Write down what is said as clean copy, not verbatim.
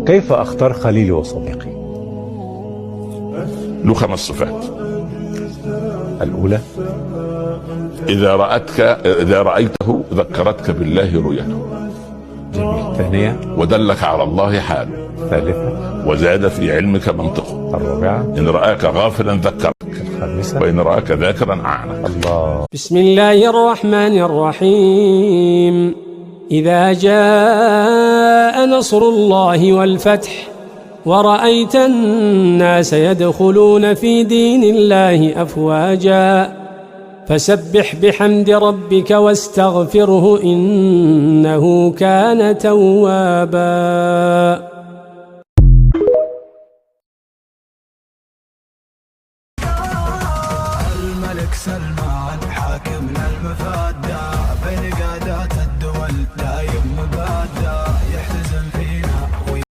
كيف أختار خليلي وصديقي؟ له 5 صفات. الأولى: إذا رأيته ذكرتك بالله رؤيته. جميل. الثانية: ودلك على الله حاله. الثالثة: وزاد في علمك منطقه. الرابعة: إن رآك غافلا ذكرك. الخامسة: وإن رآك ذاكرا أعنك. الله. بسم الله الرحمن الرحيم. إذا جاء نصر الله والفتح ورأيت الناس يدخلون في دين الله أفواجا فسبح بحمد ربك واستغفره إنه كان توابا.